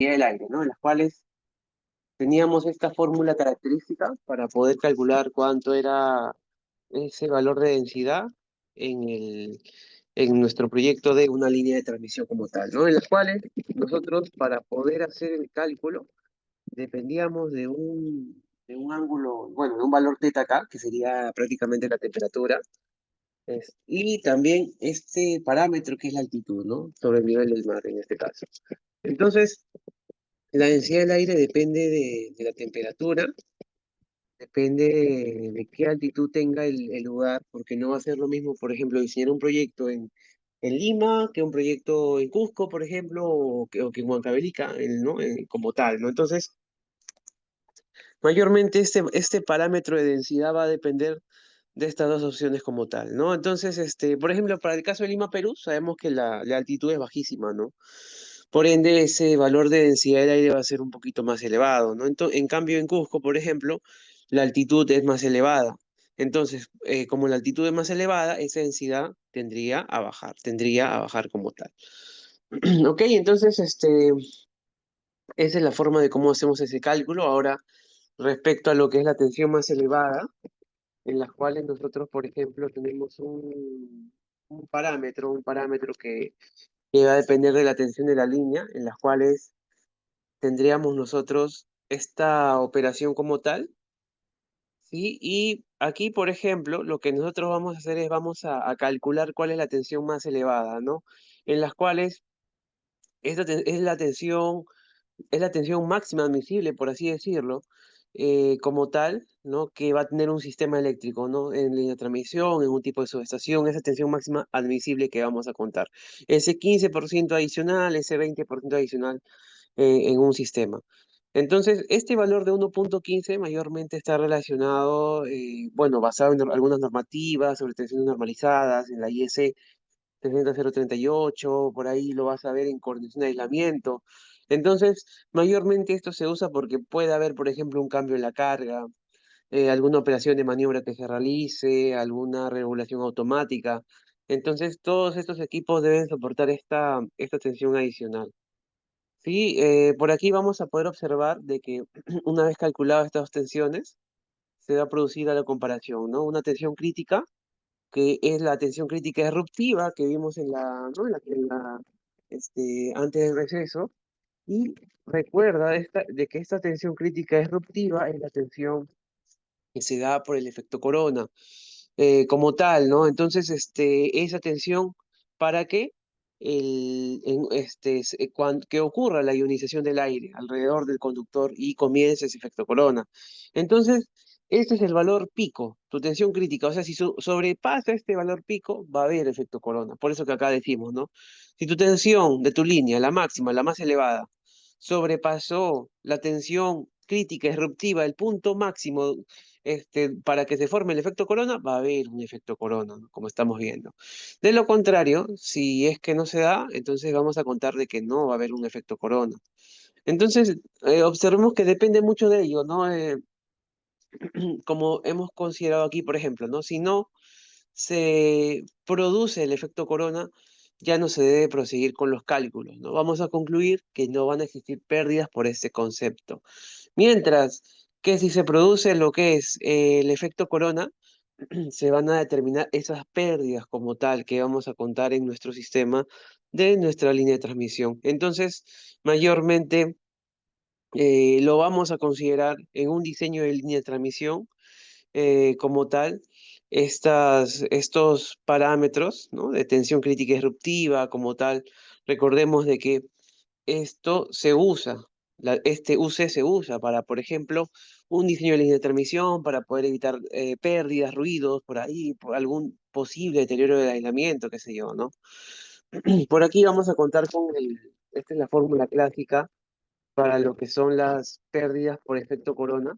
del aire, ¿no? En las cuales teníamos esta fórmula característica para poder calcular cuánto era ese valor de densidad en en nuestro proyecto de una línea de transmisión como tal, ¿no? En las cuales nosotros, para poder hacer el cálculo, dependíamos de un ángulo, bueno, de un valor θ acá, que sería prácticamente la temperatura, y también este parámetro que es la altitud, ¿no? Sobre el nivel del mar en este caso. Entonces, la densidad del aire depende de la temperatura, depende de qué altitud tenga el lugar, porque no va a ser lo mismo, por ejemplo, diseñar un proyecto en Lima que un proyecto en Cusco, por ejemplo, o que en Huancavelica, ¿no? Como tal, ¿no? Entonces, mayormente este parámetro de densidad va a depender de estas dos opciones como tal, ¿no? Entonces, por ejemplo, para el caso de Lima, Perú, sabemos que la altitud es bajísima, ¿no? Por ende, ese valor de densidad del aire va a ser un poquito más elevado, ¿no? En cambio, en Cusco, por ejemplo, la altitud es más elevada. Entonces, como la altitud es más elevada, esa densidad tendría a bajar como tal. Ok, entonces, esa es la forma de cómo hacemos ese cálculo. Ahora, respecto a lo que es la tensión más elevada, en las cuales nosotros, por ejemplo, tenemos un parámetro que va a depender de la tensión de la línea, en las cuales tendríamos nosotros esta operación como tal, ¿sí? Y aquí, por ejemplo, lo que nosotros vamos a hacer es vamos a calcular cuál es la tensión más elevada, ¿no? En las cuales es la tensión máxima admisible, por así decirlo, como tal, ¿no? Que va a tener un sistema eléctrico, ¿no? En línea de transmisión, en un tipo de subestación, esa tensión máxima admisible que vamos a contar. Ese 15% adicional, ese 20% adicional en un sistema. Entonces, este valor de 1,15 mayormente está relacionado, bueno, basado en algunas normativas sobre tensiones normalizadas, en la IEC 60038, por ahí lo vas a ver en coordinación de aislamiento. Entonces, mayormente esto se usa porque puede haber, por ejemplo, un cambio en la carga, alguna operación de maniobra que se realice, alguna regulación automática. Entonces, todos estos equipos deben soportar esta tensión adicional. Sí, por aquí vamos a poder observar de que una vez calculadas estas dos tensiones, se va a producir la comparación, ¿no? Una tensión crítica, que es la tensión crítica disruptiva que vimos ¿no? Antes del receso, y recuerda de que esta tensión crítica disruptiva es la tensión que se da por el efecto corona, como tal, ¿no? Entonces, esa tensión, ¿para qué? Que ocurra la ionización del aire alrededor del conductor y comience ese efecto corona. Entonces, este es el valor pico, tu tensión crítica. O sea, si sobrepasa este valor pico, va a haber efecto corona. Por eso que acá decimos, ¿no? Si tu tensión de tu línea, la máxima, la más elevada, sobrepasó la tensión crítica disruptiva, el punto máximo para que se forme el efecto corona, va a haber un efecto corona, ¿no? Como estamos viendo. De lo contrario, si es que no se da, entonces vamos a contar de que no va a haber un efecto corona. Entonces, observemos que depende mucho de ello, ¿no? Como hemos considerado aquí, por ejemplo, ¿no? Si no se produce el efecto corona, ya no se debe proseguir con los cálculos, ¿no? Vamos a concluir que no van a existir pérdidas por este concepto. Mientras que si se produce lo que es el efecto corona, se van a determinar esas pérdidas como tal que vamos a contar en nuestro sistema de nuestra línea de transmisión. Entonces, mayormente lo vamos a considerar en un diseño de línea de transmisión como tal. Estos parámetros, ¿no? De tensión crítica disruptiva como tal, recordemos de que esto se usa, este UC se usa para, por ejemplo, un diseño de línea de transmisión, para poder evitar pérdidas, ruidos, por ahí, por algún posible deterioro del aislamiento, qué sé yo, ¿no? Por aquí vamos a contar esta es la fórmula clásica para lo que son las pérdidas por efecto corona,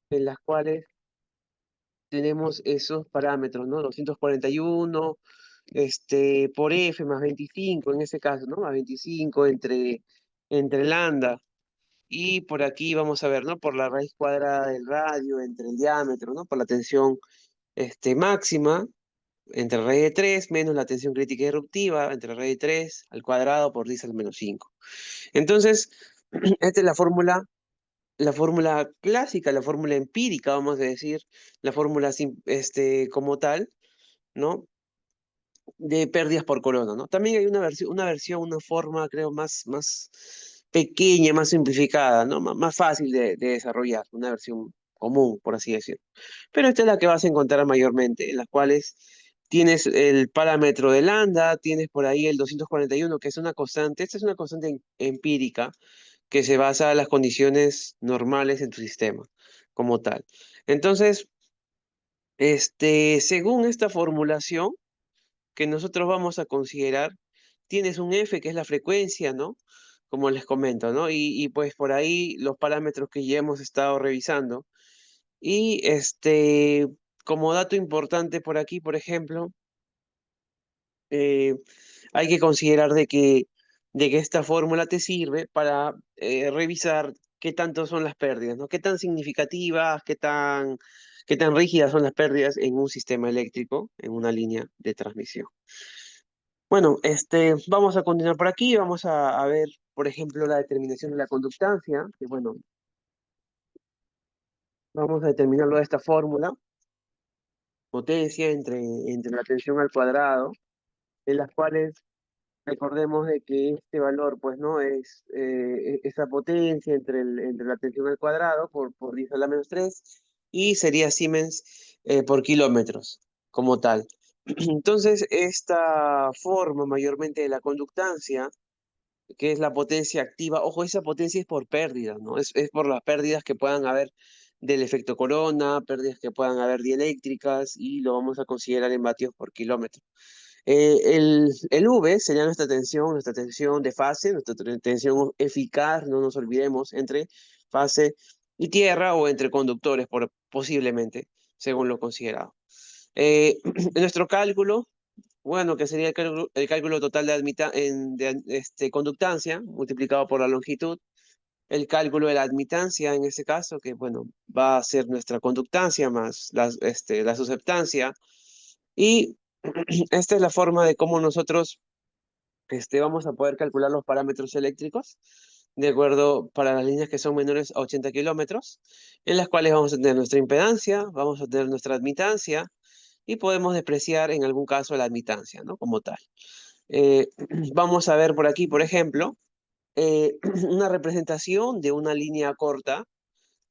en las cuales tenemos esos parámetros, ¿no? 241, por F más 25 en ese caso, ¿no? Más 25 entre lambda. Y por aquí vamos a ver, ¿no? Por la raíz cuadrada del radio entre el diámetro, ¿no? Por la tensión máxima entre raíz de 3 menos la tensión crítica disruptiva entre raíz de 3 al cuadrado por 10 al menos 5. Entonces, Esta es la fórmula clásica, la fórmula empírica, vamos a decir, la fórmula como tal, ¿no? De pérdidas por corona, ¿no? También hay una forma, creo, más pequeña, más simplificada, ¿no? Más fácil de desarrollar, una versión común, por así decirlo. Pero esta es la que vas a encontrar mayormente, en las cuales tienes el parámetro de lambda, tienes por ahí el 241, que es una constante. Esta es una constante empírica que se basa en las condiciones normales en tu sistema, como tal. Entonces, según esta formulación, que nosotros vamos a considerar, tienes un F que es la frecuencia, ¿no? Como les comento, ¿no? Y pues por ahí los parámetros que ya hemos estado revisando. Y como dato importante por aquí, por ejemplo, eh, hay que considerar de que esta fórmula te sirve para revisar qué tanto son las pérdidas, ¿no? Qué tan significativas, qué tan rígidas son las pérdidas en un sistema eléctrico, en una línea de transmisión. Bueno, vamos a continuar por aquí, vamos a ver, por ejemplo, la determinación de la conductancia, que bueno, vamos a determinarlo de esta fórmula, potencia entre la tensión al cuadrado, en las cuales recordemos de que este valor, pues, ¿no? Es esa potencia entre la tensión al cuadrado por 10 a la menos 3 y sería Siemens por kilómetros como tal. Entonces, esta forma mayormente de la conductancia, que es la potencia activa. Ojo, esa potencia es por pérdidas, ¿no? Es por las pérdidas que puedan haber del efecto corona, pérdidas que puedan haber dieléctricas, y lo vamos a considerar en vatios por kilómetro. El V sería nuestra tensión de fase, nuestra tensión eficaz, no nos olvidemos, entre fase y tierra o entre conductores, posiblemente, según lo considerado. En nuestro cálculo, bueno, que sería el cálculo total de conductancia multiplicado por la longitud, el cálculo de la admitancia en ese caso, que bueno, va a ser nuestra conductancia más la susceptancia. Y esta es la forma de cómo nosotros vamos a poder calcular los parámetros eléctricos, de acuerdo para las líneas que son menores a 80 kilómetros, en las cuales vamos a tener nuestra impedancia, vamos a tener nuestra admitancia, y podemos despreciar en algún caso la admitancia, ¿no? Como tal. Eh, Vamos a ver por aquí, por ejemplo, una representación de una línea corta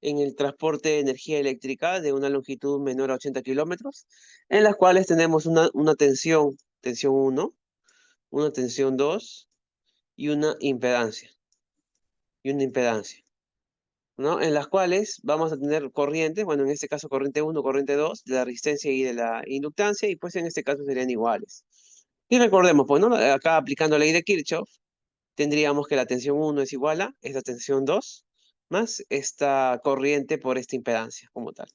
en el transporte de energía eléctrica de una longitud menor a 80 kilómetros, en las cuales tenemos una tensión 1, una tensión 2 y una impedancia, ¿no? En las cuales vamos a tener corrientes, bueno, en este caso corriente 1, corriente 2, de la resistencia y de la inductancia, y pues en este caso serían iguales. Y recordemos, pues, ¿no? Acá aplicando la ley de Kirchhoff, tendríamos que la tensión 1 es igual a esta tensión 2 más esta corriente por esta impedancia como tal.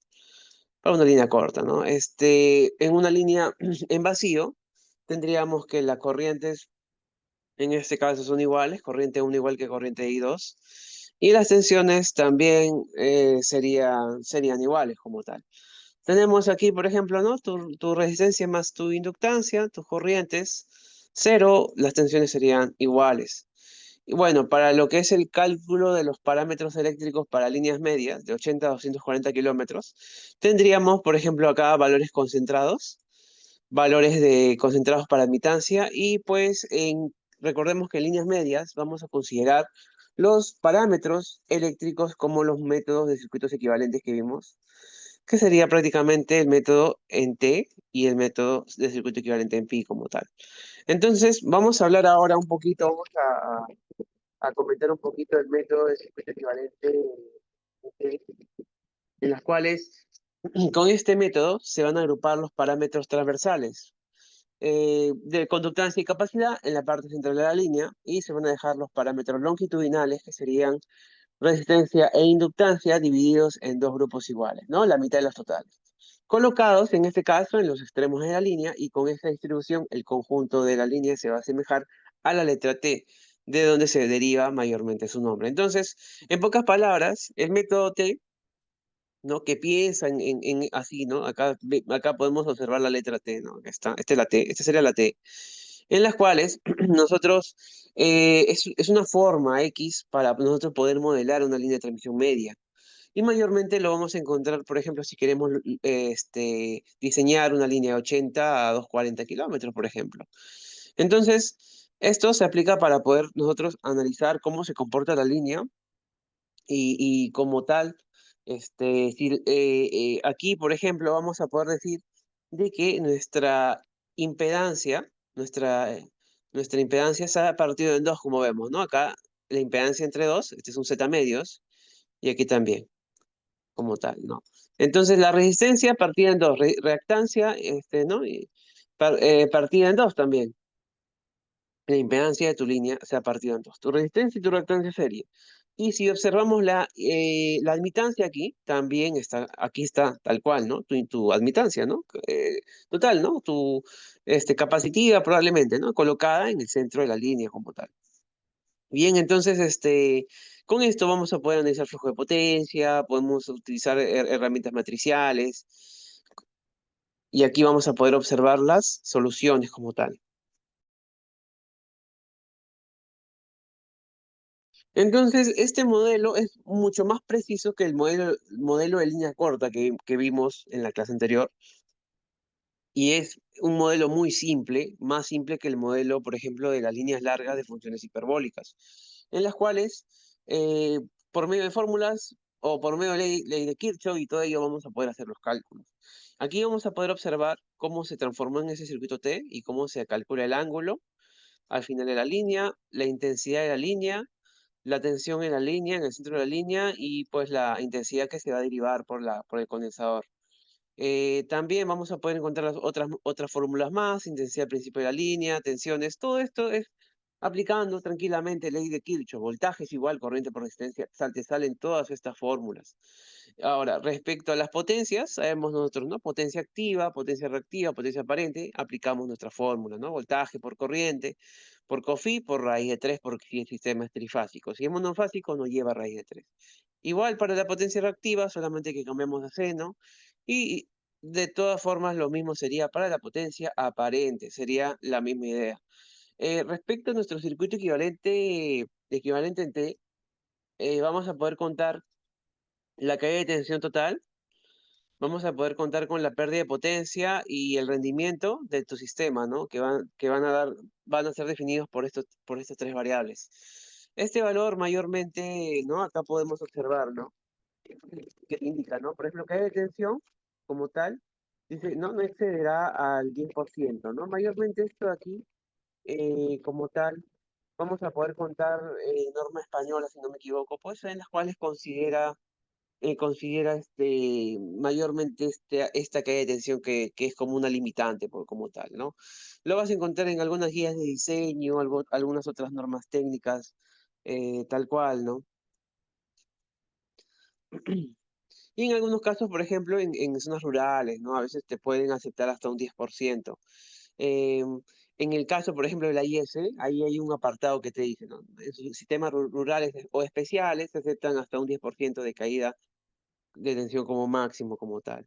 Para una línea corta, ¿no? En una línea en vacío, tendríamos que las corrientes en este caso son iguales, corriente 1 igual que corriente I2, y las tensiones también serían iguales como tal. Tenemos aquí, por ejemplo, ¿no? Tu resistencia más tu inductancia, tus corrientes, cero, las tensiones serían iguales. Y bueno, para lo que es el cálculo de los parámetros eléctricos para líneas medias de 80 a 240 kilómetros, tendríamos, por ejemplo, acá valores concentrados, valores de concentrados para admitancia, y pues recordemos que en líneas medias vamos a considerar los parámetros eléctricos como los métodos de circuitos equivalentes que vimos, que sería prácticamente el método en T y el método de circuito equivalente en pi como tal. Entonces, vamos a hablar ahora un poquito, a comentar un poquito el método de circuito equivalente en T, en las cuales con este método se van a agrupar los parámetros transversales de conductancia y capacidad en la parte central de la línea, y se van a dejar los parámetros longitudinales, que serían resistencia e inductancia, divididos en dos grupos iguales, ¿no? La mitad de los totales. Colocados, en este caso, en los extremos de la línea, y con esta distribución, el conjunto de la línea se va a asemejar a la letra T, de donde se deriva mayormente su nombre. Entonces, en pocas palabras, el método T, ¿no? Que piensa así, ¿no? Acá podemos observar la letra T, ¿no? Esta es la T, esta sería la T. en las cuales nosotros, es una forma X para nosotros poder modelar una línea de transmisión media. Y mayormente lo vamos a encontrar, por ejemplo, si queremos diseñar una línea de 80 a 240 kilómetros, por ejemplo. Entonces, esto se aplica para poder nosotros analizar cómo se comporta la línea y como tal, si, aquí, por ejemplo, vamos a poder decir de que nuestra impedancia, nuestra impedancia se ha partido en dos, como vemos, ¿no? Acá la impedancia entre dos, este es un Z medios, y aquí también, como tal, ¿no? Entonces la resistencia partida en dos, reactancia, ¿no? Y partida en dos también. La impedancia de tu línea se ha partido en dos, tu resistencia y tu reactancia serie. Y si observamos la admitancia aquí, también está, aquí está tal cual, ¿no? Tu admitancia, ¿no? Total, ¿no? Tu capacitiva probablemente, ¿no? Colocada en el centro de la línea como tal. Bien, entonces, con esto vamos a poder analizar flujo de potencia, podemos utilizar herramientas matriciales, y aquí vamos a poder observar las soluciones como tal. Entonces, este modelo es mucho más preciso que el modelo de línea corta que vimos en la clase anterior, y es un modelo muy simple, más simple que el modelo, por ejemplo, de las líneas largas de funciones hiperbólicas, en las cuales, eh, por medio de fórmulas o por medio de ley de Kirchhoff y todo ello, vamos a poder hacer los cálculos. Aquí vamos a poder observar cómo se transformó en ese circuito T y cómo se calcula el ángulo al final de la línea, la intensidad de la línea, la tensión en la línea, en el centro de la línea, y pues la intensidad que se va a derivar por el condensador. También vamos a poder encontrar las otras fórmulas más, intensidad al principio de la línea, tensiones, todo esto es aplicando tranquilamente ley de Kirchhoff, voltaje es igual, corriente por resistencia, te salen todas estas fórmulas. Ahora, respecto a las potencias, sabemos nosotros, ¿no? Potencia activa, potencia reactiva, potencia aparente, aplicamos nuestra fórmula, ¿no? Voltaje por corriente, por cofí, por raíz de 3, porque si el sistema es trifásico. Si es monofásico, no lleva raíz de 3. Igual para la potencia reactiva, solamente que cambiamos de seno, y de todas formas, lo mismo sería para la potencia aparente, sería la misma idea. Respecto a nuestro circuito equivalente en T, vamos a poder contar la caída de tensión total, vamos a poder contar con la pérdida de potencia y el rendimiento de tu sistema, ¿no? Que van a ser definidos por estas tres variables. Este valor mayormente, ¿no? Acá podemos observar, ¿no? Que indica, ¿no? Por ejemplo, caída de tensión como tal, dice, no excederá al 10%, ¿no? Mayormente esto aquí, como tal, vamos a poder contar norma española, si no me equivoco, pues en las cuales considera mayormente esta caída de tensión que es como una limitante como tal, ¿no? Lo vas a encontrar en algunas guías de diseño, algunas otras normas técnicas, tal cual, ¿no? Y en algunos casos, por ejemplo, en zonas rurales, ¿no? A veces te pueden aceptar hasta un 10%. Em, en el caso, por ejemplo, de la IS, ahí hay un apartado que te dice, ¿no? En sus sistemas rurales o especiales se aceptan hasta un 10% de caída de tensión como máximo, como tal.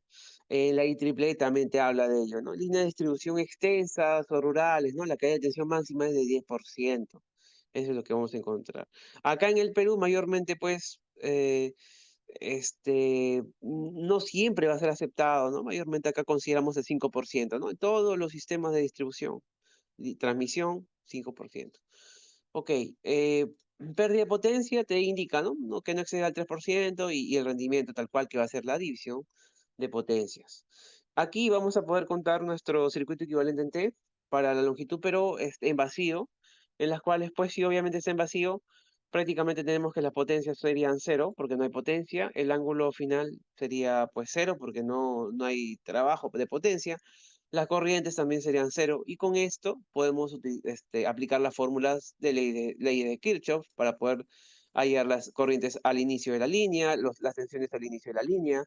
La IEEE también te habla de ello, ¿no? Líneas de distribución extensas o rurales, ¿no? La caída de tensión máxima es de 10%. Eso es lo que vamos a encontrar. Acá en el Perú, mayormente, pues, no siempre va a ser aceptado, ¿no? Mayormente acá consideramos el 5%, ¿no? En todos los sistemas de distribución y transmisión, 5%. Ok, pérdida de potencia te indica, ¿no? Que no exceda el 3% y el rendimiento tal cual que va a ser la división de potencias. Aquí vamos a poder contar nuestro circuito equivalente en T para la longitud, pero en vacío, en las cuales, pues, si obviamente está en vacío, prácticamente tenemos que las potencias serían cero, porque no hay potencia, el ángulo final sería, pues, cero, porque no hay trabajo de potencia, las corrientes también serían cero, y con esto podemos aplicar las fórmulas de ley de Kirchhoff para poder hallar las corrientes al inicio de la línea, las tensiones al inicio de la línea,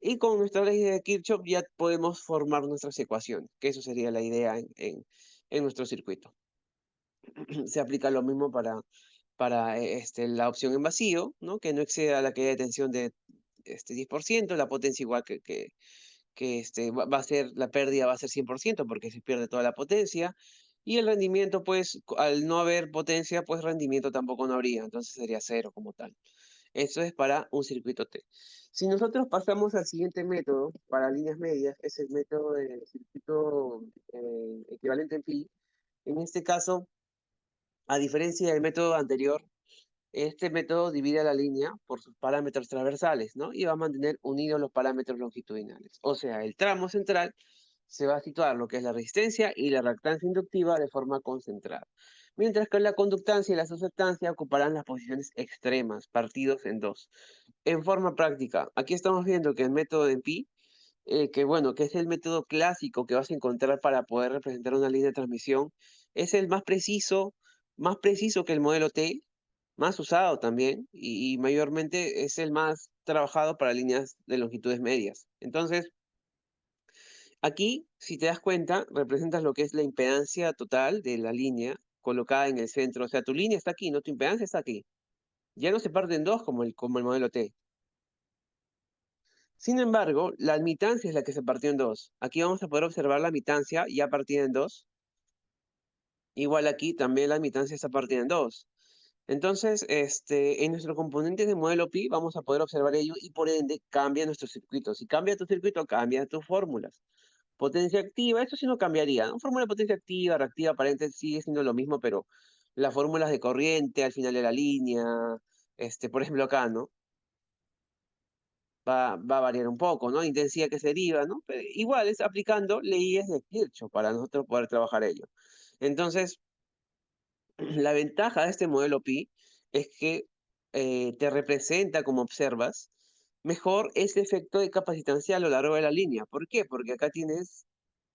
y con nuestra ley de Kirchhoff ya podemos formar nuestras ecuaciones, que eso sería la idea en nuestro circuito. Se aplica lo mismo para la opción en vacío, ¿no? Que no exceda la caída de tensión de 10%, la potencia igual que va a ser, la pérdida va a ser 100% porque se pierde toda la potencia. Y el rendimiento, pues, al no haber potencia, pues rendimiento tampoco no habría, entonces sería cero como tal. Eso es para un circuito T. Si nosotros pasamos al siguiente método para líneas medias, es el método de circuito equivalente en pi. En este caso, a diferencia del método anterior, este método divide la línea por sus parámetros transversales, ¿no? Y va a mantener unidos los parámetros longitudinales. O sea, el tramo central se va a situar lo que es la resistencia y la reactancia inductiva de forma concentrada. Mientras que la conductancia y la susceptancia ocuparán las posiciones extremas, partidos en dos. En forma práctica, aquí estamos viendo que el método de pi, que bueno, que es el método clásico que vas a encontrar para poder representar una línea de transmisión, es el más preciso que el modelo T, más usado también y mayormente es el más trabajado para líneas de longitudes medias. Entonces, aquí, si te das cuenta, representas lo que es la impedancia total de la línea colocada en el centro. O sea, tu línea está aquí, ¿no? Tu impedancia está aquí. Ya no se parte en dos como el modelo T. Sin embargo, la admitancia es la que se partió en dos. Aquí vamos a poder observar la admitancia ya partida en dos. Igual aquí también la admitancia está partida en dos. Entonces, en nuestro componente de modelo pi vamos a poder observar ello y por ende cambia nuestro circuito. Si cambia tu circuito, cambia tus fórmulas. Potencia activa, eso sí no cambiaría, ¿no? Fórmula de potencia activa, reactiva, aparente, sigue siendo lo mismo, pero las fórmulas de corriente al final de la línea, por ejemplo acá, ¿no? Va a variar un poco, ¿no? Intensidad que se deriva, ¿no? Pero igual es aplicando leyes de Kirchhoff para nosotros poder trabajar ello. Entonces, la ventaja de este modelo pi es que te representa, como observas, mejor ese efecto de capacitancia a lo largo de la línea. ¿Por qué? Porque acá tienes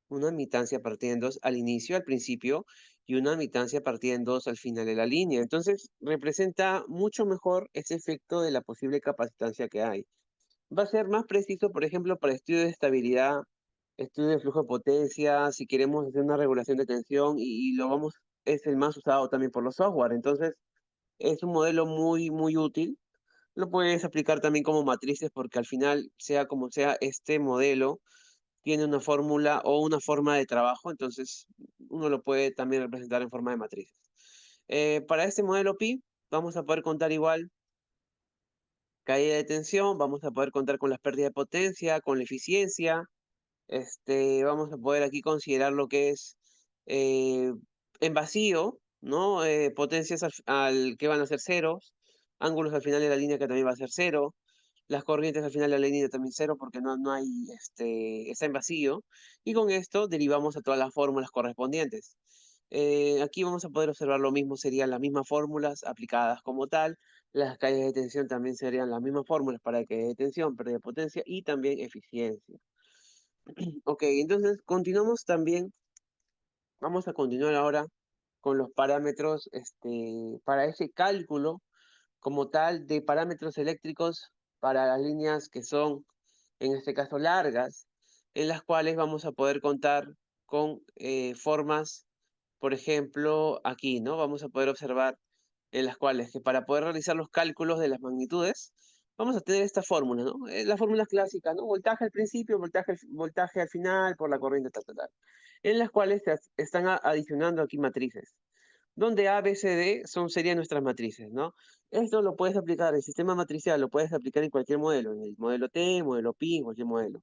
una admitancia partida en dos al inicio, al principio, y una admitancia partida en dos al final de la línea. Entonces, representa mucho mejor ese efecto de la posible capacitancia que hay. Va a ser más preciso, por ejemplo, para estudio de estabilidad, estudio de flujo de potencia, si queremos hacer una regulación de tensión, y lo vamos, es el más usado también por los software. Entonces, es un modelo muy, muy útil. Lo puedes aplicar también como matrices porque al final, sea como sea, este modelo tiene una fórmula o una forma de trabajo, entonces uno lo puede también representar en forma de matrices. Para este modelo pi, vamos a poder contar igual caída de tensión, vamos a poder contar con las pérdidas de potencia, con la eficiencia, vamos a poder aquí considerar lo que es eh, en vacío, ¿no? Potencias que van a ser ceros, ángulos al final de la línea que también va a ser cero, las corrientes al final de la línea también cero porque no hay, está en vacío, y con esto derivamos a todas las fórmulas correspondientes. Aquí vamos a poder observar lo mismo, serían las mismas fórmulas aplicadas como tal, las caídas de tensión también serían las mismas fórmulas para caída de tensión, pérdida de potencia y también eficiencia. Ok, entonces continuamos también, vamos a continuar ahora con los parámetros, para ese cálculo como tal de parámetros eléctricos para las líneas que son, en este caso, largas, en las cuales vamos a poder contar con formas, por ejemplo, aquí, ¿no? Vamos a poder observar en las cuales que para poder realizar los cálculos de las magnitudes, vamos a tener esta fórmula, ¿no? La fórmula clásica, ¿no? Voltaje al principio, voltaje al final por la corriente tal, en las cuales se están adicionando aquí matrices, donde A, B, C, D serían nuestras matrices, ¿no? Esto lo puedes aplicar, el sistema matricial lo puedes aplicar en cualquier modelo, en el modelo T, modelo pi, en cualquier modelo,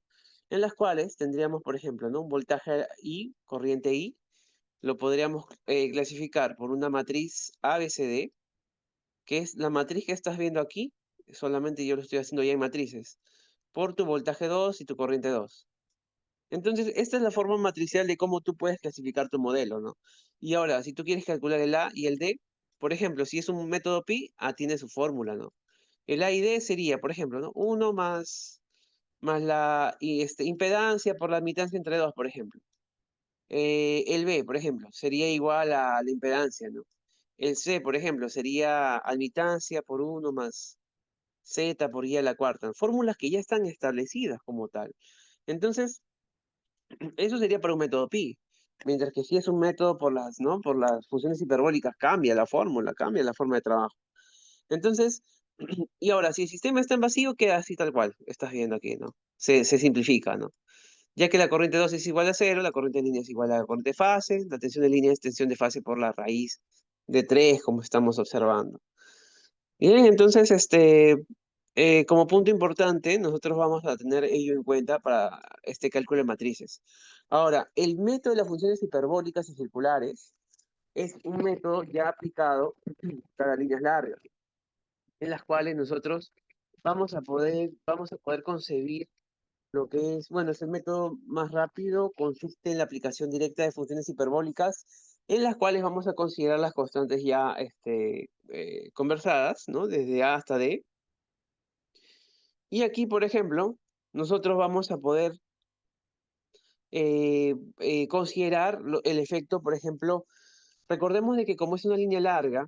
en las cuales tendríamos, por ejemplo, ¿no? Un voltaje I, corriente I, lo podríamos clasificar por una matriz ABCD, que es la matriz que estás viendo aquí, solamente yo lo estoy haciendo ya en matrices, por tu voltaje 2 y tu corriente 2. Entonces, esta es la forma matricial de cómo tú puedes clasificar tu modelo, ¿no? Y ahora, si tú quieres calcular el A y el D, por ejemplo, si es un método pi, A tiene su fórmula, ¿no? El A y D sería, por ejemplo, ¿no? Uno más la impedancia por la admitancia entre dos, por ejemplo. El B, por ejemplo, sería igual a la impedancia, ¿no? El C, por ejemplo, sería admitancia por uno más Z por I a la cuarta. Fórmulas que ya están establecidas como tal. Entonces, eso sería para un método pi. Mientras que si es un método por las, ¿no? Por las funciones hiperbólicas, cambia la fórmula, cambia la forma de trabajo. Entonces, y ahora, si el sistema está en vacío, queda así tal cual, estás viendo aquí, ¿no? Se simplifica, ¿no? ya que la corriente 2 es igual a 0, la corriente de línea es igual a la corriente de fase, la tensión de línea es tensión de fase por la raíz de 3, como estamos observando. Bien, entonces, como punto importante, nosotros vamos a tener ello en cuenta para este cálculo de matrices. Ahora, el método de las funciones hiperbólicas y circulares es un método ya aplicado para líneas largas, en las cuales nosotros vamos a poder concebir lo que es, bueno, es el método más rápido, consiste en la aplicación directa de funciones hiperbólicas, en las cuales vamos a considerar las constantes ya conversadas, ¿no? Desde A hasta D. Y aquí, por ejemplo, nosotros vamos a poder considerar el efecto, por ejemplo, recordemos de que como es una línea larga,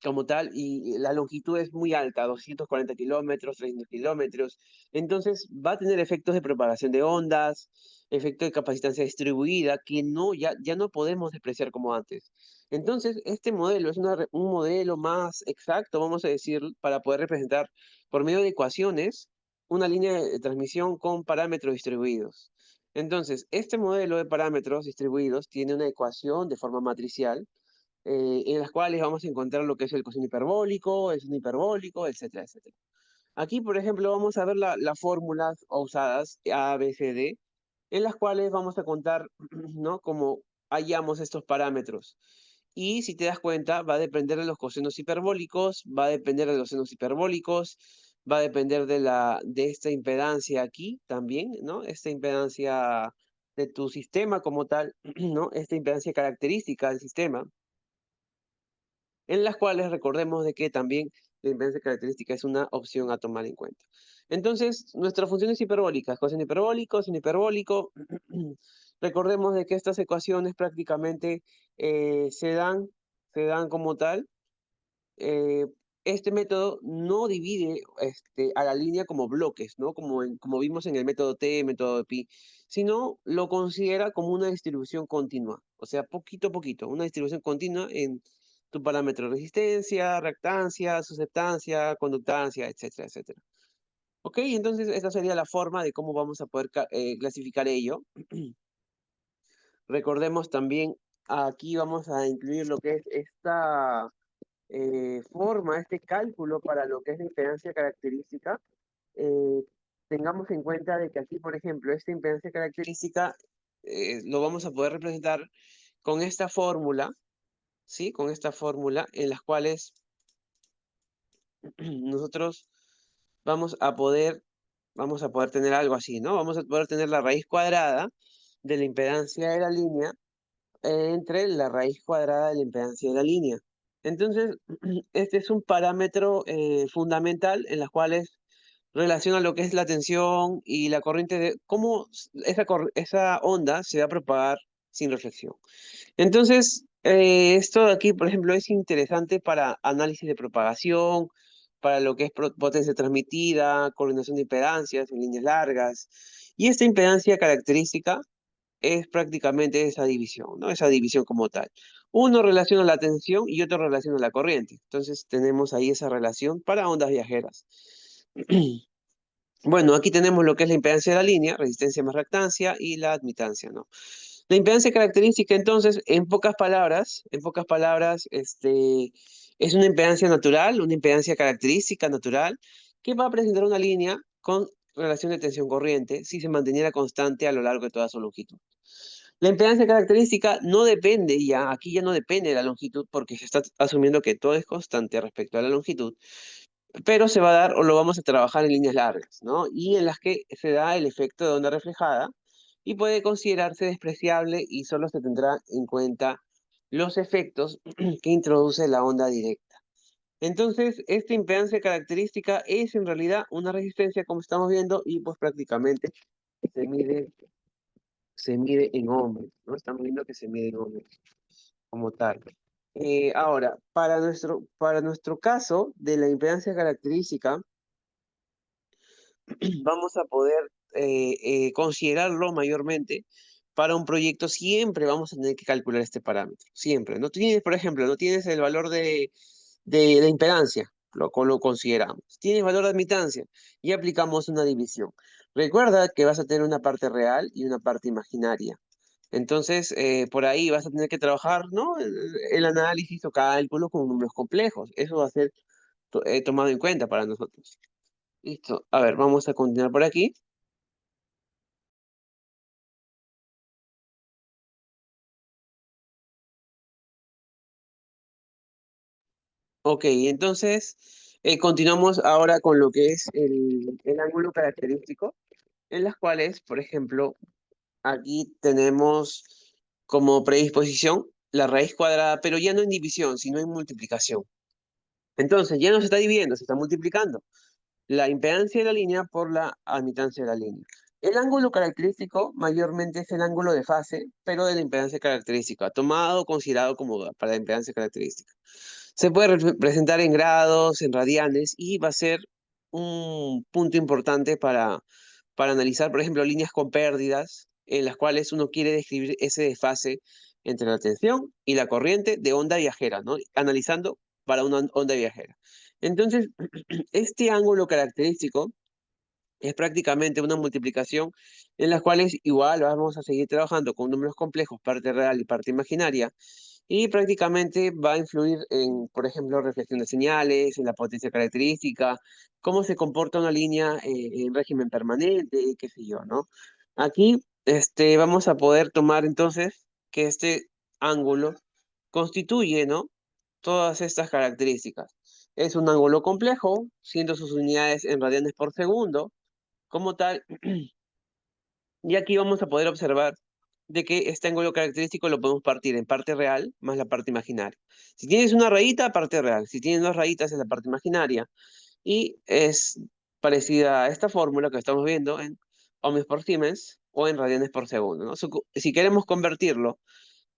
como tal, y la longitud es muy alta, 240 kilómetros, 300 kilómetros, entonces va a tener efectos de propagación de ondas, efecto de capacitancia distribuida, que ya no podemos despreciar como antes. Entonces, este modelo es un modelo más exacto, vamos a decir, para poder representar por medio de ecuaciones una línea de transmisión con parámetros distribuidos. Entonces, este modelo de parámetros distribuidos tiene una ecuación de forma matricial, en las cuales vamos a encontrar lo que es el coseno hiperbólico, el seno hiperbólico, etcétera, etcétera. Aquí, por ejemplo, vamos a ver las fórmulas usadas, A, B, C, D, en las cuales vamos a contar, ¿no? Cómo hallamos estos parámetros. Y si te das cuenta, va a depender de los cosenos hiperbólicos, va a depender de los senos hiperbólicos, va a depender de esta impedancia aquí también, ¿no? Esta impedancia de tu sistema como tal, ¿no? Esta impedancia característica del sistema, en las cuales recordemos de que también la impedancia característica es una opción a tomar en cuenta. Entonces, nuestras funciones hiperbólicas, coseno hiperbólico, seno hiperbólico, recordemos de que estas ecuaciones prácticamente se dan como tal. eh, este método no divide a la línea como bloques, ¿no? Como vimos en el método T, método de Pi, sino lo considera como una distribución continua, o sea, poquito a poquito, una distribución continua en tu parámetro de resistencia, reactancia, susceptancia, conductancia, etcétera, etcétera. Ok, entonces esta sería la forma de cómo vamos a poder clasificar ello. Recordemos también, aquí vamos a incluir lo que es esta forma, este cálculo para lo que es la impedancia característica. eh, Tengamos en cuenta de que aquí, por ejemplo, esta impedancia característica lo vamos a poder representar con esta fórmula, ¿sí? Con esta fórmula en las cuales nosotros vamos a poder, vamos a poder tener algo así, ¿no? Vamos a poder tener la raíz cuadrada de la impedancia de la línea entre la raíz cuadrada de la impedancia de la línea. Entonces, este es un parámetro fundamental en las cuales relaciona lo que es la tensión y la corriente de cómo esa onda se va a propagar sin reflexión. Entonces, esto de aquí, por ejemplo, es interesante para análisis de propagación, para lo que es potencia transmitida, coordinación de impedancias en líneas largas. Y esta impedancia característica es prácticamente esa división, ¿no? Esa división como tal. Uno relaciona la tensión y otro relaciona la corriente. Entonces tenemos ahí esa relación para ondas viajeras. Bueno, aquí tenemos lo que es la impedancia de la línea, resistencia más reactancia y la admitancia, ¿no? La impedancia característica, entonces, en pocas palabras, es una impedancia natural, una impedancia característica natural, que va a presentar una línea con relación de tensión corriente si se manteniera constante a lo largo de toda su longitud. La impedancia característica no depende ya, aquí ya no depende de la longitud porque se está asumiendo que todo es constante respecto a la longitud, pero se va a dar o lo vamos a trabajar en líneas largas, ¿no? Y en las que se da el efecto de onda reflejada y puede considerarse despreciable y solo se tendrá en cuenta los efectos que introduce la onda directa. Entonces, esta impedancia característica es en realidad una resistencia, como estamos viendo, y pues prácticamente se mide, se mide en ohms, ¿no? Estamos viendo que se mide en ohms como tal. Ahora, para nuestro caso de la impedancia característica, vamos a poder considerarlo mayormente para un proyecto. Siempre vamos a tener que calcular este parámetro, siempre. No tienes, por ejemplo, no tienes el valor de impedancia. lo consideramos. Tienes valor de admitancia y aplicamos una división. Recuerda que vas a tener una parte real y una parte imaginaria. Entonces, por ahí vas a tener que trabajar, ¿no? El análisis o cálculo con números complejos. Eso va a ser tomado en cuenta para nosotros. Listo. A ver, vamos a continuar por aquí. Ok, entonces continuamos ahora con lo que es el ángulo característico, en las cuales, por ejemplo, aquí tenemos como predisposición la raíz cuadrada, pero ya no en división, sino en multiplicación. Entonces, ya no se está dividiendo, se está multiplicando la impedancia de la línea por la admitancia de la línea. El ángulo característico mayormente es el ángulo de fase, pero de la impedancia característica, tomado, considerado como para la impedancia característica. Se puede representar en grados, en radianes, y va a ser un punto importante para analizar, por ejemplo, líneas con pérdidas, en las cuales uno quiere describir ese desfase entre la tensión y la corriente de onda viajera, ¿no? Analizando para una onda viajera. Entonces, este ángulo característico es prácticamente una multiplicación en las cuales igual vamos a seguir trabajando con números complejos, parte real y parte imaginaria, y prácticamente va a influir en, por ejemplo, reflexión de señales, en la potencia característica, cómo se comporta una línea en régimen permanente, qué sé yo, ¿no? Aquí vamos a poder tomar entonces que este ángulo constituye, ¿no? Todas estas características. Es un ángulo complejo, siendo sus unidades en radianes por segundo, como tal, y aquí vamos a poder observar de que este ángulo característico lo podemos partir en parte real más la parte imaginaria. Si tienes una rayita, parte real. Si tienes dos rayitas, es la parte imaginaria. Y es parecida a esta fórmula que estamos viendo en ohmios por Siemens o en radianes por segundo, ¿no? Si queremos convertirlo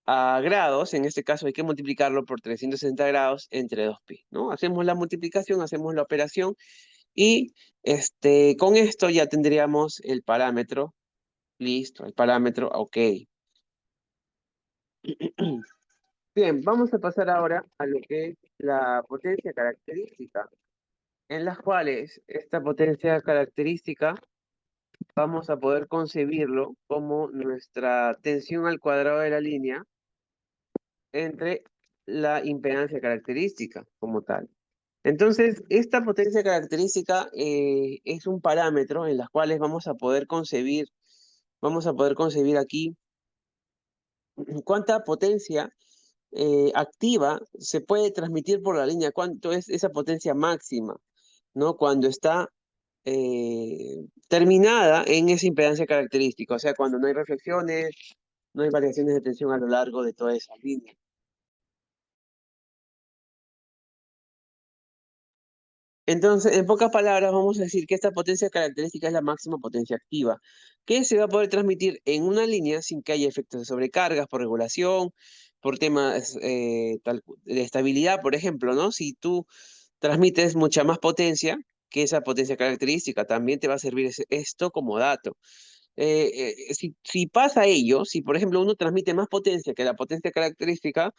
a grados, en este caso hay que multiplicarlo por 360 grados entre 2pi, ¿no? Hacemos la multiplicación, hacemos la operación y con esto ya tendríamos el parámetro. Listo, el parámetro, ok. Bien, vamos a pasar ahora a lo que es la potencia característica, en las cuales esta potencia característica vamos a poder concebirlo como nuestra tensión al cuadrado de la línea entre la impedancia característica como tal. Entonces, esta potencia característica es un parámetro en las cuales vamos a poder concebir aquí cuánta potencia activa se puede transmitir por la línea, cuánto es esa potencia máxima, ¿no? Cuando está terminada en esa impedancia característica, o sea, cuando no hay reflexiones, no hay variaciones de tensión a lo largo de toda esa línea. Entonces, en pocas palabras, vamos a decir que esta potencia característica es la máxima potencia activa, que se va a poder transmitir en una línea sin que haya efectos de sobrecargas por regulación, por temas de estabilidad, por ejemplo, ¿no? Si tú transmites mucha más potencia que esa potencia característica, también te va a servir esto como dato. Si pasa ello, si por ejemplo uno transmite más potencia que la potencia característica,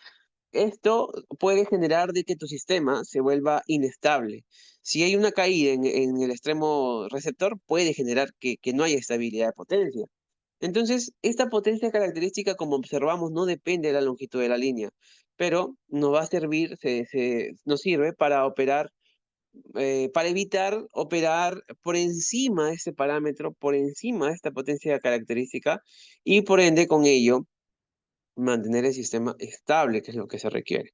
esto puede generar de que tu sistema se vuelva inestable. Si hay una caída en el extremo receptor, puede generar que no haya estabilidad de potencia. Entonces, esta potencia característica, como observamos, no depende de la longitud de la línea, pero nos va a servir, nos sirve para operar, para evitar operar por encima de este parámetro, por encima de esta potencia característica, y por ende, con ello, mantener el sistema estable, que es lo que se requiere.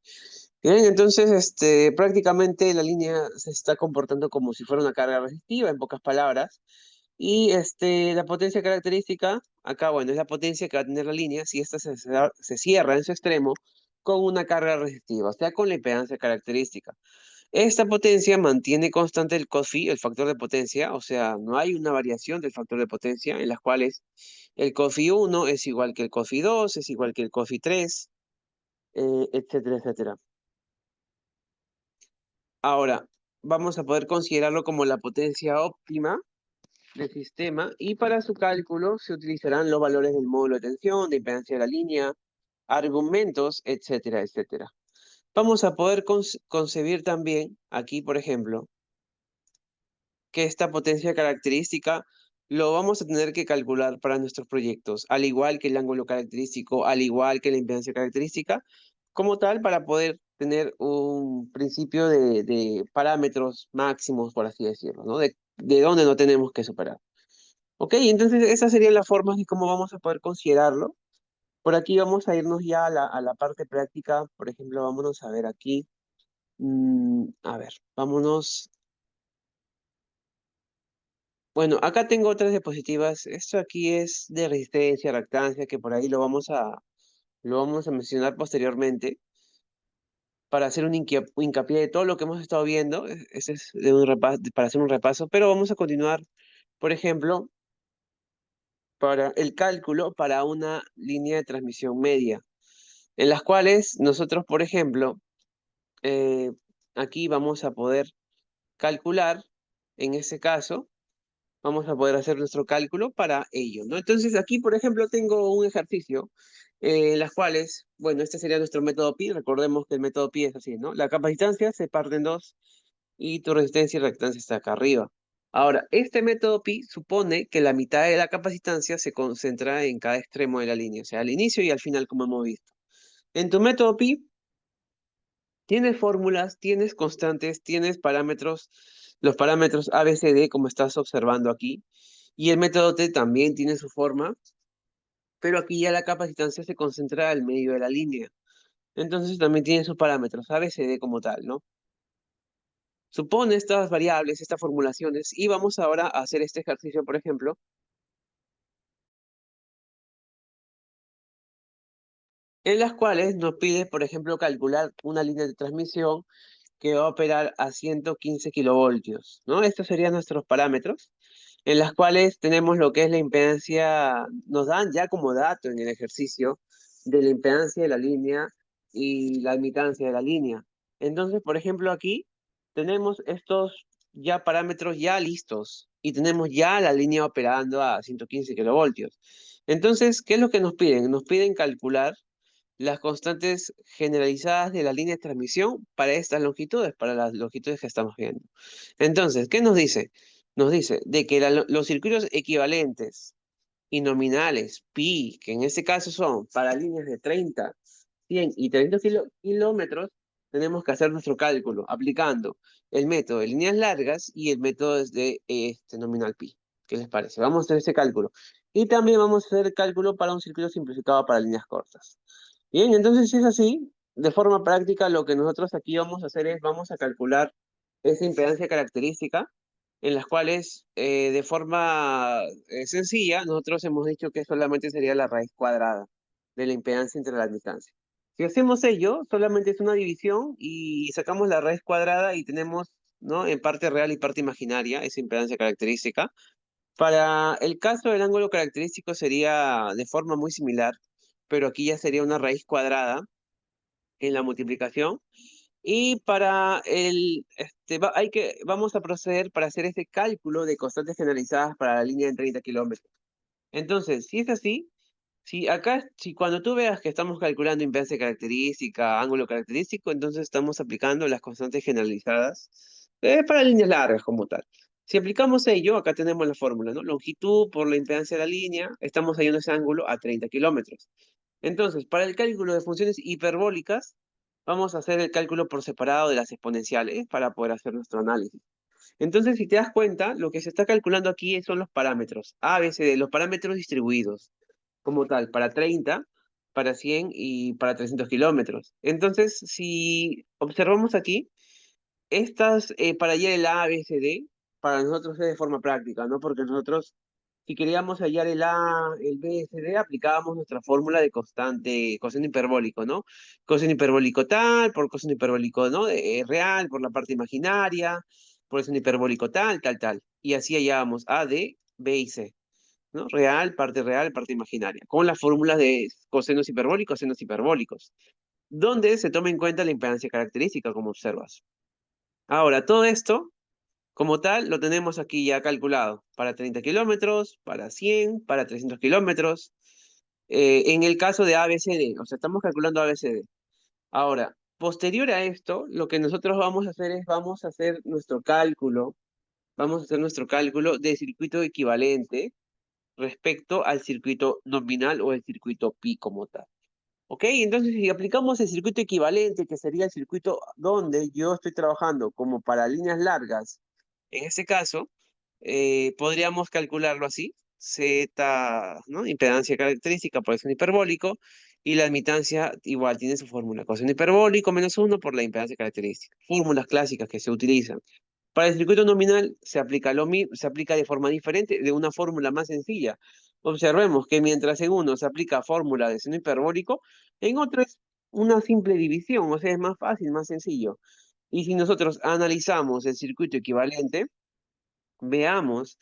Bien, entonces, prácticamente la línea se está comportando como si fuera una carga resistiva, en pocas palabras. Y la potencia característica, acá, bueno, es la potencia que va a tener la línea si esta se cierra en su extremo con una carga resistiva, o sea, con la impedancia característica. Esta potencia mantiene constante el COFI, el factor de potencia, o sea, no hay una variación del factor de potencia en las cuales el COFI 1 es igual que el COFI 2, es igual que el COFI 3, etcétera, etcétera. Ahora, vamos a poder considerarlo como la potencia óptima del sistema y para su cálculo se utilizarán los valores del módulo de tensión, de impedancia de la línea, argumentos, etcétera, etcétera. vamos a poder concebir también aquí, por ejemplo, que esta potencia característica lo vamos a tener que calcular para nuestros proyectos, al igual que el ángulo característico, al igual que la impedancia característica, como tal, para poder tener un principio de parámetros máximos, por así decirlo, ¿no? De dónde no tenemos que superar. Ok, entonces esas serían las formas de cómo vamos a poder considerarlo. Por aquí vamos a irnos ya a la parte práctica. Por ejemplo, vámonos a ver aquí. A ver, vámonos. Bueno, acá tengo otras diapositivas. Esto aquí es de resistencia, reactancia, que por ahí lo vamos a mencionar posteriormente para hacer un hincapié de todo lo que hemos estado viendo. Ese es de un repaso, para hacer un repaso, pero vamos a continuar, por ejemplo, para el cálculo para una línea de transmisión media, en las cuales nosotros, por ejemplo, eh, aquí vamos a poder calcular, en ese caso, vamos a poder hacer nuestro cálculo para ello, ¿no? Entonces aquí, por ejemplo, tengo un ejercicio en las cuales, bueno, este sería nuestro método pi. Recordemos que el método pi es así, ¿no? La capacitancia se parte en dos y tu resistencia y reactancia está acá arriba. Ahora, este método pi supone que la mitad de la capacitancia se concentra en cada extremo de la línea, o sea, al inicio y al final, como hemos visto. En tu método pi, tienes fórmulas, tienes constantes, tienes parámetros, los parámetros A, B, C, D, como estás observando aquí. Y el método T también tiene su forma, pero aquí ya la capacitancia se concentra al medio de la línea. Entonces también tiene sus parámetros A, B, C, D como tal, ¿no? Supone estas variables, estas formulaciones, y vamos ahora a hacer este ejercicio, por ejemplo, en las cuales nos pide, por ejemplo, calcular una línea de transmisión que va a operar a 115 kilovoltios, ¿no? Estos serían nuestros parámetros, en las cuales tenemos lo que es la impedancia, nos dan ya como dato en el ejercicio de la impedancia de la línea y la admitancia de la línea. Entonces, por ejemplo, aquí tenemos estos ya parámetros ya listos y tenemos ya la línea operando a 115 kilovoltios. Entonces, ¿qué es lo que nos piden? Nos piden calcular las constantes generalizadas de la línea de transmisión para estas longitudes, para las longitudes que estamos viendo. Entonces, ¿qué nos dice? Nos dice de que los circuitos equivalentes y nominales, pi, que en este caso son para líneas de 30, 100 y 300 kilómetros, tenemos que hacer nuestro cálculo aplicando el método de líneas largas y el método de este nominal pi. ¿Qué les parece? Vamos a hacer ese cálculo. Y también vamos a hacer el cálculo para un circuito simplificado para líneas cortas. Bien, entonces si es así, de forma práctica lo que nosotros aquí vamos a hacer es, vamos a calcular esa impedancia característica, en las cuales de forma sencilla nosotros hemos dicho que solamente sería la raíz cuadrada de la impedancia entre la admitancia. Si hacemos ello, solamente es una división y sacamos la raíz cuadrada y tenemos, ¿no?, en parte real y parte imaginaria esa impedancia característica. Para el caso del ángulo característico sería de forma muy similar, pero aquí ya sería una raíz cuadrada en la multiplicación. Y para vamos a proceder para hacer este cálculo de constantes generalizadas para la línea de 30 kilómetros. Entonces, si es así, si cuando tú veas que estamos calculando impedancia característica, ángulo característico, entonces estamos aplicando las constantes generalizadas para líneas largas como tal. Si aplicamos ello, acá tenemos la fórmula, ¿no? Longitud por la impedancia de la línea, estamos hallando ese ángulo a 30 kilómetros. Entonces, para el cálculo de funciones hiperbólicas, vamos a hacer el cálculo por separado de las exponenciales para poder hacer nuestro análisis. Entonces, si te das cuenta, lo que se está calculando aquí son los parámetros A, B, C, D, los parámetros distribuidos como tal, para 30, para 100 y para 300 kilómetros. Entonces, si observamos aquí, estas, para hallar el A, B, C, D, para nosotros es de forma práctica, ¿no? Porque nosotros, si queríamos hallar el A, el B, C, D, aplicábamos nuestra fórmula de constante, coseno hiperbólico, ¿no? Coseno hiperbólico tal, por coseno hiperbólico, ¿no? Real, por la parte imaginaria, por coseno hiperbólico tal, tal, tal. Y así hallábamos A, D, B y C, ¿no? Real, parte imaginaria, con las fórmulas de cosenos hiperbólicos, senos hiperbólicos, donde se toma en cuenta la impedancia característica, como observas. Ahora, todo esto, como tal, lo tenemos aquí ya calculado para 30 kilómetros, para 100, para 300 kilómetros, en el caso de ABCD, o sea, estamos calculando ABCD. Ahora, Posterior a esto, lo que nosotros vamos a hacer es, vamos a hacer nuestro cálculo, de circuito equivalente respecto al circuito nominal o el circuito pi como tal. ¿Ok? Entonces, si aplicamos el circuito equivalente, que sería el circuito donde yo estoy trabajando como para líneas largas, en este caso, podríamos calcularlo así, Z, ¿no? Impedancia característica por el hiperbólico, y la admitancia igual tiene su fórmula, coseno hiperbólico menos 1 por la impedancia característica. Fórmulas clásicas que se utilizan. Para el circuito nominal se aplica, se aplica de forma diferente, de una fórmula más sencilla. Observemos que mientras en uno se aplica fórmula de seno hiperbólico, en otro es una simple división, o sea, es más fácil, más sencillo. Y si nosotros analizamos el circuito equivalente, veamos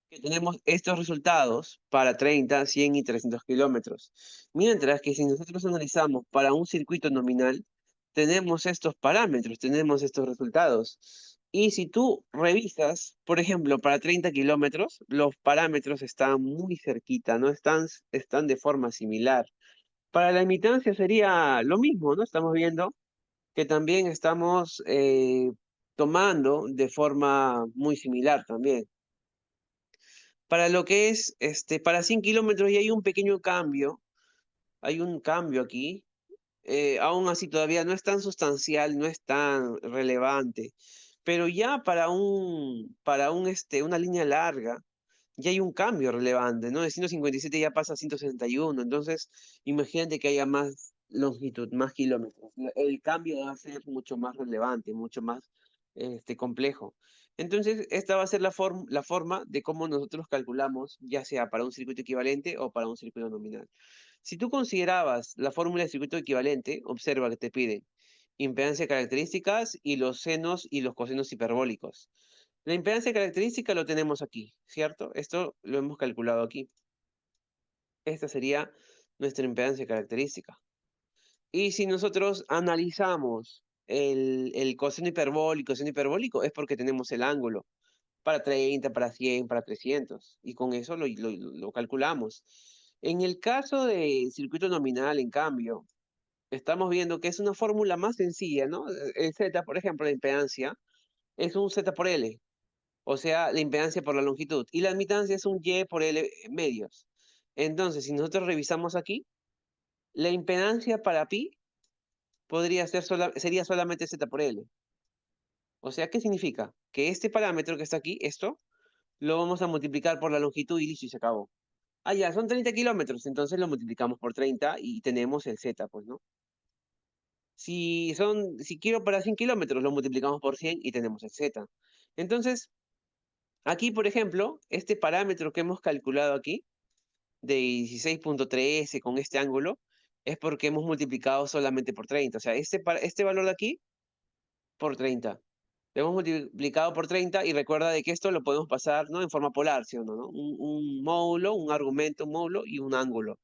que tenemos estos resultados para 30, 100 y 300 kilómetros. Mientras que si nosotros analizamos para un circuito nominal, tenemos estos parámetros, tenemos estos resultados. Y si tú revisas, por ejemplo, para 30 kilómetros, los parámetros están muy cerquita, ¿no? Están de forma similar. Para la emitancia sería lo mismo, ¿no? Estamos viendo que también estamos tomando de forma muy similar también. Para lo que es, para 100 kilómetros ya hay un pequeño cambio, hay un cambio aquí, aún así todavía no es tan sustancial, no es tan relevante, pero ya una línea larga, ya hay un cambio relevante, ¿no? De 157 ya pasa a 161, entonces imagínate que haya más longitud, más kilómetros. El cambio va a ser mucho más relevante, mucho más complejo. Entonces, esta va a ser la forma de cómo nosotros calculamos, ya sea para un circuito equivalente o para un circuito nominal. Si tú considerabas la fórmula de circuito equivalente, observa que te piden impedancia características y los senos y los cosenos hiperbólicos. La impedancia característica lo tenemos aquí, ¿cierto? Esto lo hemos calculado aquí. Esta sería nuestra impedancia característica. Y si nosotros analizamos el coseno hiperbólico es porque tenemos el ángulo para 30, para 100, para 300. Y con eso lo calculamos. En el caso de circuito nominal, en cambio, estamos viendo que es una fórmula más sencilla, ¿no? El Z, por ejemplo, la impedancia, es un Z por L. O sea, la impedancia por la longitud. Y la admitancia es un Y por L medios. Entonces, si nosotros revisamos aquí, la impedancia para pi sería solamente Z por L. O sea, ¿qué significa? Que este parámetro que está aquí, esto, lo vamos a multiplicar por la longitud y listo, y se acabó. Ah, ya, son 30 kilómetros, entonces lo multiplicamos por 30 y tenemos el Z, pues, ¿no? Si quiero para 100 kilómetros, lo multiplicamos por 100 y tenemos el Z. Entonces, aquí, por ejemplo, este parámetro que hemos calculado aquí, de 16.13 con este ángulo, es porque hemos multiplicado solamente por 30. O sea, este valor de aquí, por 30. Lo hemos multiplicado por 30 y recuerda de que esto lo podemos pasar, ¿no? En forma polar, ¿sí o no? ¿no? Un módulo, un argumento, un módulo y un ángulo.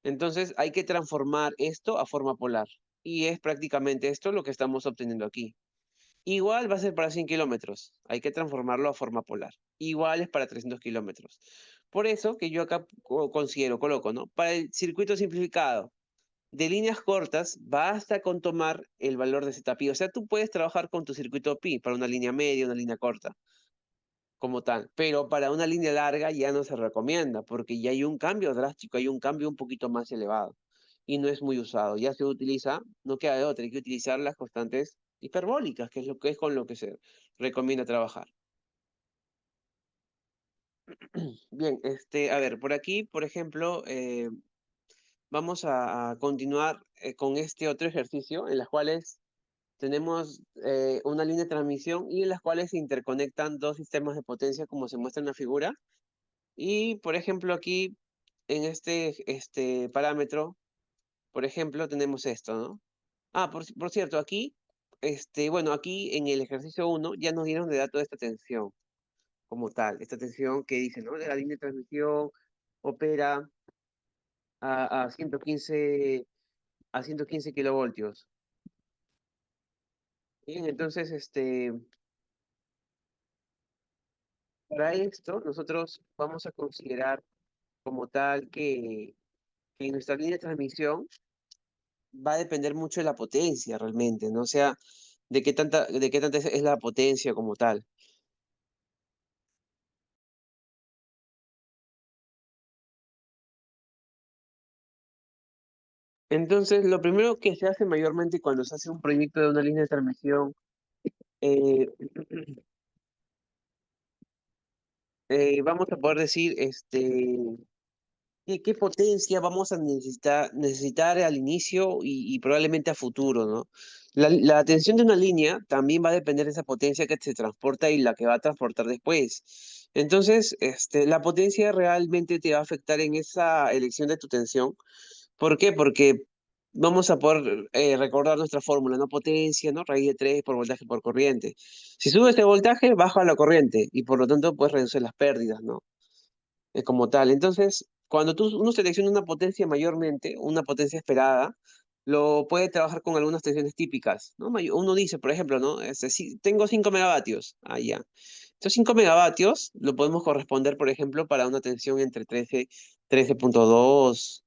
Entonces hay que transformar esto a forma polar. Y es prácticamente esto lo que estamos obteniendo aquí. Igual va a ser para 100 kilómetros. Hay que transformarlo a forma polar. Igual es para 300 kilómetros. Por eso que yo acá coloco, ¿no? Para el circuito simplificado de líneas cortas, basta con tomar el valor de zeta pi. O sea, tú puedes trabajar con tu circuito pi para una línea media, una línea corta, como tal. Pero para una línea larga ya no se recomienda, porque ya hay un cambio drástico, hay un cambio un poquito más elevado. Y no es muy usado. Ya se utiliza, no queda de otra, hay que utilizar las constantes hiperbólicas, que es lo que es con lo que se recomienda trabajar. Bien, a ver, por aquí, por ejemplo, vamos a continuar con este otro ejercicio en las cuales tenemos una línea de transmisión y en las cuales se interconectan dos sistemas de potencia como se muestra en la figura. Y, por ejemplo, aquí en este parámetro, por ejemplo, tenemos esto, ¿no? Ah, por cierto, aquí, bueno, aquí en el ejercicio 1 ya nos dieron de dato de esta tensión como tal. Esta tensión que dice, ¿no? De la línea de transmisión opera a 115 kilovoltios. Bien, entonces, para esto nosotros vamos a considerar como tal que en nuestra línea de transmisión va a depender mucho de la potencia realmente, ¿no? O sea, de qué tanta es la potencia como tal. Entonces, lo primero que se hace mayormente cuando se hace un proyecto de una línea de transmisión, eh, vamos a poder decir, qué potencia vamos a necesitar al inicio y probablemente a futuro, ¿no? La tensión de una línea también va a depender de esa potencia que se transporta y la que va a transportar después. Entonces, la potencia realmente te va a afectar en esa elección de tu tensión. ¿Por qué? Porque vamos a poder recordar nuestra fórmula, ¿no? Potencia, ¿no? Raíz de 3 por voltaje por corriente. Si sube este voltaje, baja la corriente y por lo tanto puedes reducir las pérdidas, ¿no? Como tal. Entonces, cuando uno selecciona una potencia mayormente, una potencia esperada, lo puede trabajar con algunas tensiones típicas, ¿no? Uno dice, por ejemplo, ¿no? Si tengo 5 megavatios, ah, ya. Estos 5 megavatios lo podemos corresponder, por ejemplo, para una tensión entre 13.2,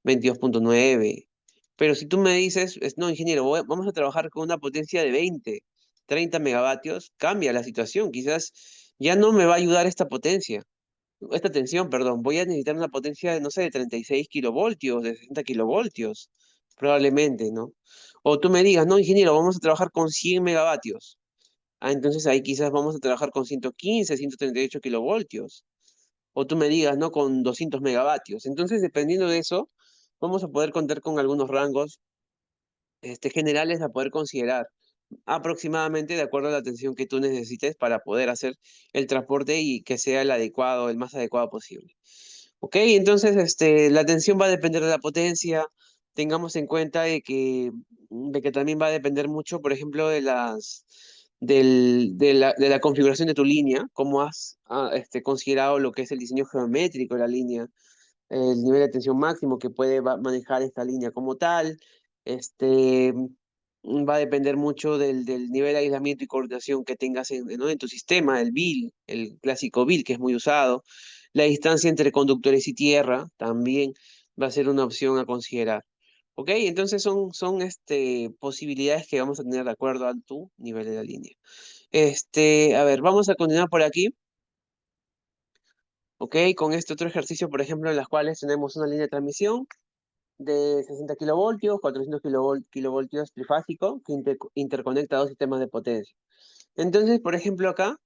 22.9. Pero si tú me dices, no, ingeniero, vamos a trabajar con una potencia de 20, 30 megavatios, cambia la situación. Quizás ya no me va a ayudar esta tensión, perdón, voy a necesitar una potencia de, no sé, de 36 kilovoltios, de 60 kilovoltios, probablemente, ¿no? O tú me digas, no, ingeniero, vamos a trabajar con 100 megavatios. Ah, entonces ahí quizás vamos a trabajar con 115, 138 kilovoltios. O tú me digas, no, con 200 megavatios. Entonces, dependiendo de eso, vamos a poder contar con algunos rangos generales a poder considerar aproximadamente de acuerdo a la atención que tú necesites para poder hacer el transporte y que sea el adecuado, el más adecuado posible. Ok, entonces la tensión va a depender de la potencia. Tengamos en cuenta de que también va a depender mucho, por ejemplo, de la configuración de tu línea, cómo has considerado lo que es el diseño geométrico de la línea, el nivel de tensión máximo que puede manejar esta línea como tal. Este, Va a depender mucho del nivel de aislamiento y coordinación que tengas ¿no? en tu sistema, el BIL, el clásico BIL, que es muy usado. La distancia entre conductores y tierra también va a ser una opción a considerar. ¿Ok? Entonces son posibilidades que vamos a tener de acuerdo a tu nivel de la línea. A ver, vamos a continuar por aquí. ¿Ok? Con este otro ejercicio, por ejemplo, en las cuales tenemos una línea de transmisión de 60 kilovoltios, 400 kilovoltios trifásico, que interconecta dos sistemas de potencia. Entonces, por ejemplo, acá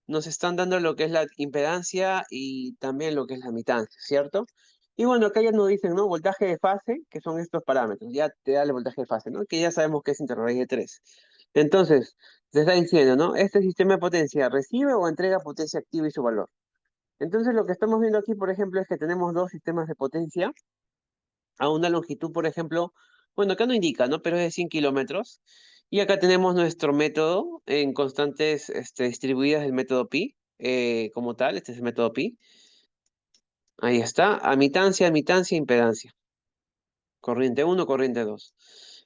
nos están dando lo que es la impedancia y también lo que es la admitancia, ¿cierto? Y bueno, acá ya nos dicen, ¿no? Voltaje de fase, que son estos parámetros. Ya te da el voltaje de fase, ¿no? Que ya sabemos que es entre raíz de 3. Entonces, te está diciendo, ¿no? Este sistema de potencia recibe o entrega potencia activa y su valor. Entonces, lo que estamos viendo aquí, por ejemplo, es que tenemos dos sistemas de potencia a una longitud, por ejemplo, bueno, acá no indica, ¿no? Pero es de 100 kilómetros. Y acá tenemos nuestro método en constantes distribuidas del método pi, como tal, este es el método pi. Ahí está, admitancia, impedancia. Corriente uno, corriente 2.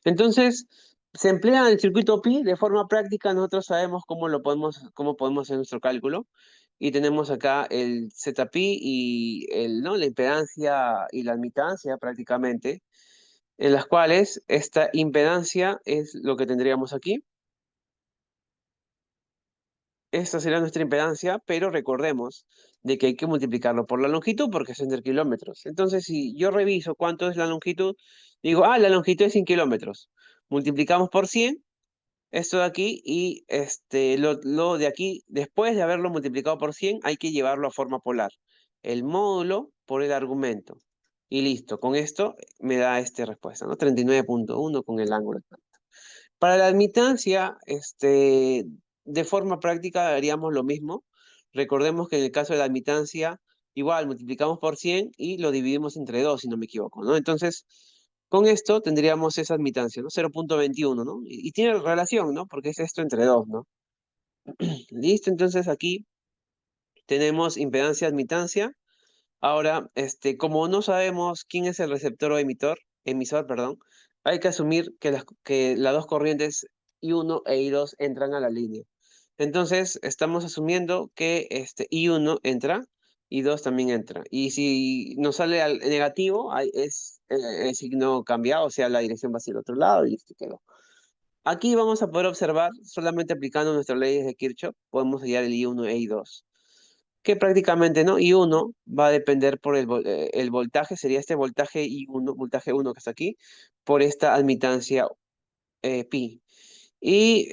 Entonces, se emplea el circuito pi de forma práctica, nosotros sabemos cómo podemos hacer nuestro cálculo. Y tenemos acá el zpi y ¿no? La impedancia y la admitancia prácticamente en las cuales esta impedancia es lo que tendríamos aquí. Esta será nuestra impedancia, pero recordemos de que hay que multiplicarlo por la longitud porque es en kilómetros. Entonces, si yo reviso cuánto es la longitud, digo, la longitud es 100 kilómetros. Multiplicamos por 100 esto de aquí y lo de aquí, después de haberlo multiplicado por 100 hay que llevarlo a forma polar. El módulo por el argumento. Y listo, con esto me da esta respuesta, ¿no? 39.1 con el ángulo. Para la admitancia, de forma práctica haríamos lo mismo. Recordemos que en el caso de la admitancia, igual multiplicamos por 100 y lo dividimos entre 2, si no me equivoco, ¿no? Entonces, con esto tendríamos esa admitancia, ¿no? 0.21, ¿no? Y tiene relación, ¿no? Porque es esto entre 2, ¿no? Listo, entonces aquí tenemos impedancia, admitancia. Ahora, como no sabemos quién es el receptor o emisor, perdón, hay que asumir que las dos corrientes I1 e I2 entran a la línea. Entonces, estamos asumiendo que I1 entra y 2 también entra. Y si nos sale al negativo, es el signo cambiado, o sea, la dirección va hacia el otro lado y listo, quedó. Aquí vamos a poder observar, solamente aplicando nuestras leyes de Kirchhoff, podemos hallar el I1 e I2. Que prácticamente, ¿no? I1 va a depender por el voltaje, sería este voltaje I1, voltaje 1 que está aquí, por esta admitancia pi. Y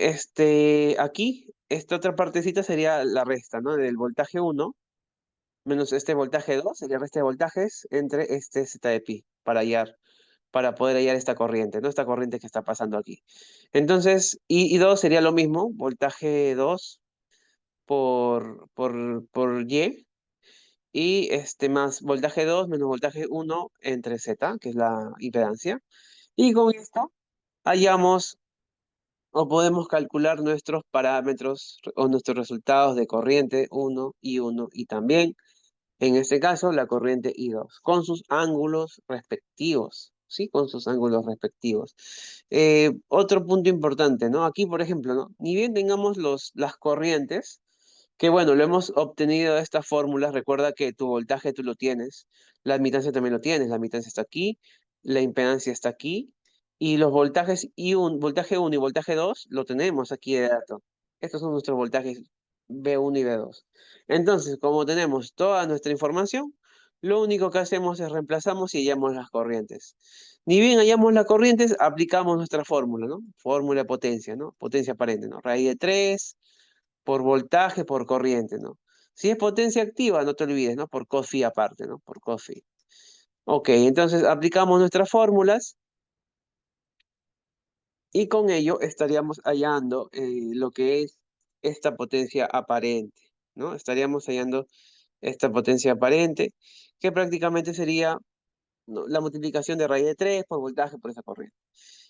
aquí, esta otra partecita sería la resta, ¿no? Del voltaje 1 menos este voltaje 2, sería el resto de voltajes entre este z de pi, para poder hallar esta corriente, ¿no? Esta corriente que está pasando aquí. Entonces, I2 sería lo mismo, voltaje 2 por Y, y más voltaje 2 menos voltaje 1 entre Z, que es la impedancia. Y con esto hallamos o podemos calcular nuestros parámetros o nuestros resultados de corriente 1 y 1 y también, en este caso, la corriente I2, con sus ángulos respectivos, ¿sí? Con sus ángulos respectivos. Otro punto importante, ¿no? Aquí, por ejemplo, ¿no? Ni bien tengamos las corrientes, que bueno, lo hemos obtenido de estas fórmulas. Recuerda que tu voltaje tú lo tienes, la admitancia también lo tienes, la admitancia está aquí, la impedancia está aquí, y los voltajes voltaje 1 y voltaje 2 lo tenemos aquí de dato. Estos son nuestros voltajes B1 y B2. Entonces, como tenemos toda nuestra información, lo único que hacemos es reemplazamos y hallamos las corrientes. Ni bien hallamos las corrientes, aplicamos nuestra fórmula, ¿no? Fórmula de potencia, ¿no? Potencia aparente, ¿no? Raíz de 3 por voltaje por corriente, ¿no? Si es potencia activa, no te olvides, ¿no? Por cos phi aparte, ¿no? Por cos phi. Ok, entonces aplicamos nuestras fórmulas y con ello estaríamos hallando lo que es esta potencia aparente, ¿no? Estaríamos hallando esta potencia aparente, que prácticamente sería, ¿no?, la multiplicación de raíz de 3 por voltaje por esa corriente.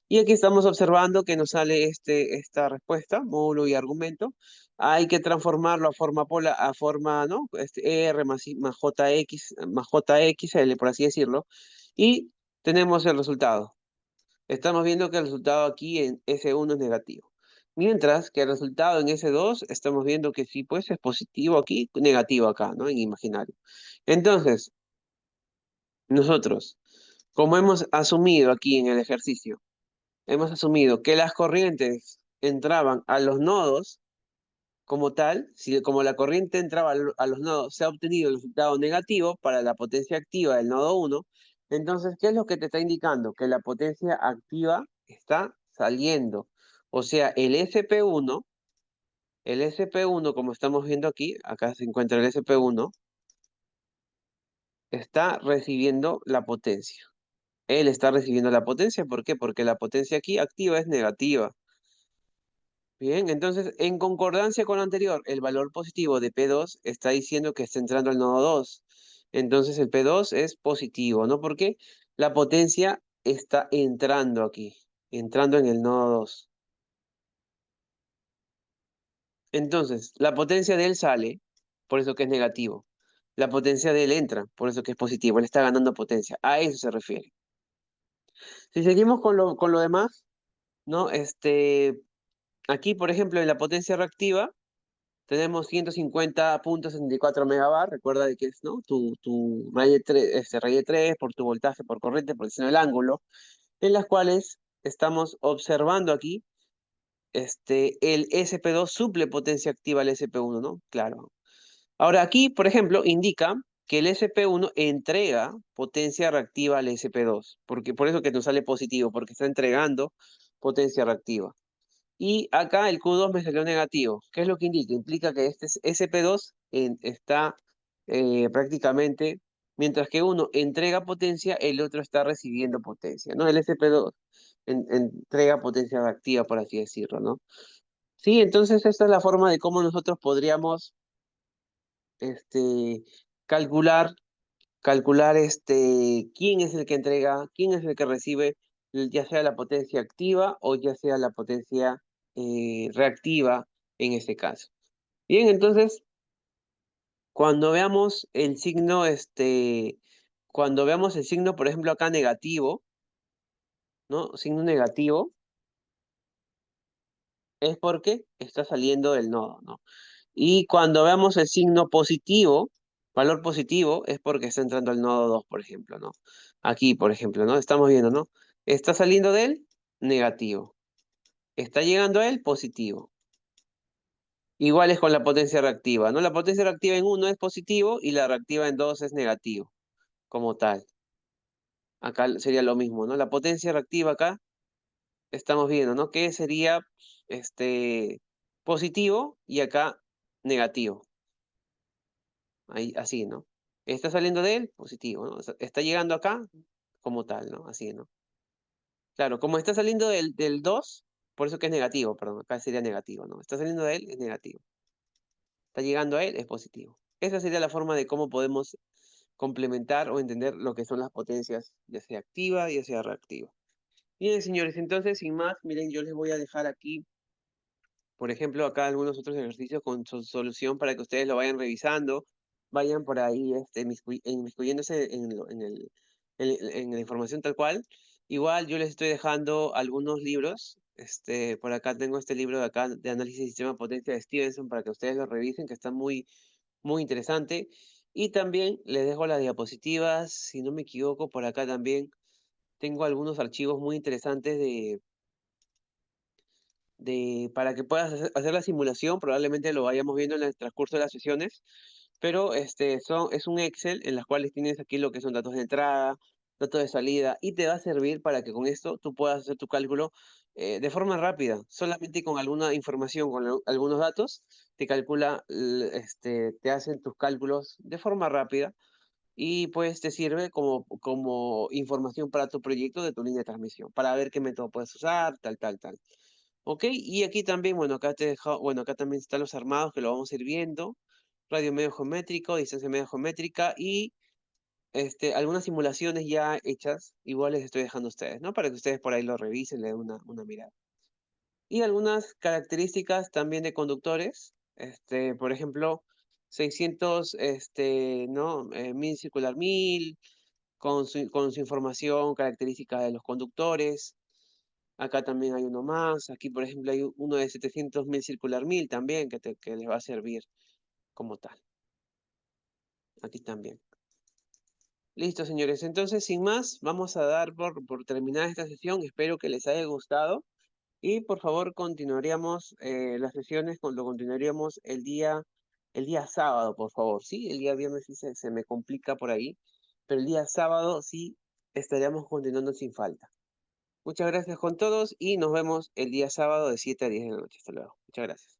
Y aquí estamos observando que nos sale esta respuesta, módulo y argumento. Hay que transformarlo a forma ¿no? R más JXL, por así decirlo. Y tenemos el resultado. Estamos viendo que el resultado aquí en S1 es negativo. Mientras que el resultado en S2 estamos viendo que sí, pues es positivo aquí, negativo acá, ¿no? En imaginario. Entonces, nosotros, como hemos asumido aquí en el ejercicio, hemos asumido que las corrientes entraban a los nodos como tal, si como la corriente entraba a los nodos, se ha obtenido el resultado negativo para la potencia activa del nodo 1, entonces, ¿qué es lo que te está indicando? Que la potencia activa está saliendo. O sea, el SP1, como estamos viendo aquí, acá se encuentra el SP1, está recibiendo la potencia. Él está recibiendo la potencia, ¿por qué? Porque la potencia aquí activa es negativa. Bien, entonces, en concordancia con lo anterior, el valor positivo de P2 está diciendo que está entrando al nodo 2. Entonces, el P2 es positivo, ¿no? Porque la potencia está entrando aquí, entrando en el nodo 2. Entonces, la potencia de él sale, por eso que es negativo. La potencia de él entra, por eso que es positivo. Él está ganando potencia. A eso se refiere. Si seguimos con lo demás, ¿no? Aquí, por ejemplo, en la potencia reactiva, tenemos 150.74 megabar. Recuerda de que es, ¿no? Tu raíz de 3, raíz de 3 por tu voltaje por corriente por el ángulo, en las cuales estamos observando aquí el SP2 suple potencia activa al SP1, ¿no? Claro. Ahora aquí, por ejemplo, indica que el SP1 entrega potencia reactiva al SP2, porque por eso que nos sale positivo, porque está entregando potencia reactiva. Y acá el Q2 me salió negativo. ¿Qué es lo que indica? Implica que este SP2 está prácticamente, mientras que uno entrega potencia, el otro está recibiendo potencia, ¿no? El SP2 entrega potencia reactiva, por así decirlo, ¿no? Sí, entonces esta es la forma de cómo nosotros podríamos este, calcular, quién es el que entrega, quién es el que recibe, ya sea la potencia activa o ya sea la potencia reactiva en este caso. Bien, entonces, cuando veamos el signo, cuando veamos el signo, por ejemplo, acá negativo, ¿no? Signo negativo, es porque está saliendo del nodo, ¿no? Y cuando veamos el signo positivo, Valor positivo es porque está entrando al nodo 2, por ejemplo, ¿no? Aquí, por ejemplo, ¿no? Estamos viendo, ¿no? Está saliendo de él, negativo. Está llegando a él, positivo. Igual es con la potencia reactiva, ¿no? La potencia reactiva en 1 es positivo y la reactiva en 2 es negativo, como tal. Acá sería lo mismo, ¿no? La potencia reactiva acá, estamos viendo, ¿no? Que sería, positivo y acá negativo. Ahí, así, ¿no? Está saliendo de él, positivo, ¿no? O sea, está llegando acá, como tal, ¿no? Así, ¿no? Claro, como está saliendo del 2, por eso que es negativo, perdón, acá sería negativo, ¿no? Está saliendo de él, es negativo. Está llegando a él, es positivo. Esa sería la forma de cómo podemos complementar o entender lo que son las potencias, ya sea activa, ya sea reactiva. Bien, señores, entonces, sin más, miren, yo les voy a dejar aquí, por ejemplo, acá algunos otros ejercicios con su solución para que ustedes lo vayan revisando, vayan por ahí inmiscuyéndose en la información tal cual. Igual yo les estoy dejando algunos libros. Por acá tengo este libro de acá de análisis de sistema de potencia de Stevenson para que ustedes lo revisen, que está muy, muy interesante. Y también les dejo las diapositivas, si no me equivoco, por acá también tengo algunos archivos muy interesantes para que puedas hacer la simulación. Probablemente lo vayamos viendo en el transcurso de las sesiones, pero es un Excel en las cuales tienes aquí lo que son datos de entrada, datos de salida, y te va a servir para que con esto tú puedas hacer tu cálculo de forma rápida, solamente con alguna información, con algunos datos, te calcula, te hacen tus cálculos de forma rápida y pues te sirve como información para tu proyecto de tu línea de transmisión, para ver qué método puedes usar, tal, tal, tal. Ok, y aquí también, bueno, acá te he dejado, bueno, acá también están los armados que lo vamos a ir viendo. Radio medio geométrico, distancia medio geométrica y algunas simulaciones ya hechas, igual les estoy dejando a ustedes, ¿no? Para que ustedes por ahí lo revisen, le den una mirada. Y algunas características también de conductores, por ejemplo, 600, ¿no? 1000 circular 1000, con su información característica de los conductores. Acá también hay uno más. Aquí, por ejemplo, hay uno de 700.000 circular 1000 también que les va a servir como tal. Aquí también. Listo, señores. Entonces, sin más, vamos a dar por terminada esta sesión. Espero que les haya gustado. Y por favor, continuaríamos las sesiones, lo continuaríamos el día sábado, por favor. Sí, el día viernes sí se me complica por ahí. Pero el día sábado sí estaríamos continuando sin falta. Muchas gracias con todos y nos vemos el día sábado de 7 a 10 de la noche. Hasta luego. Muchas gracias.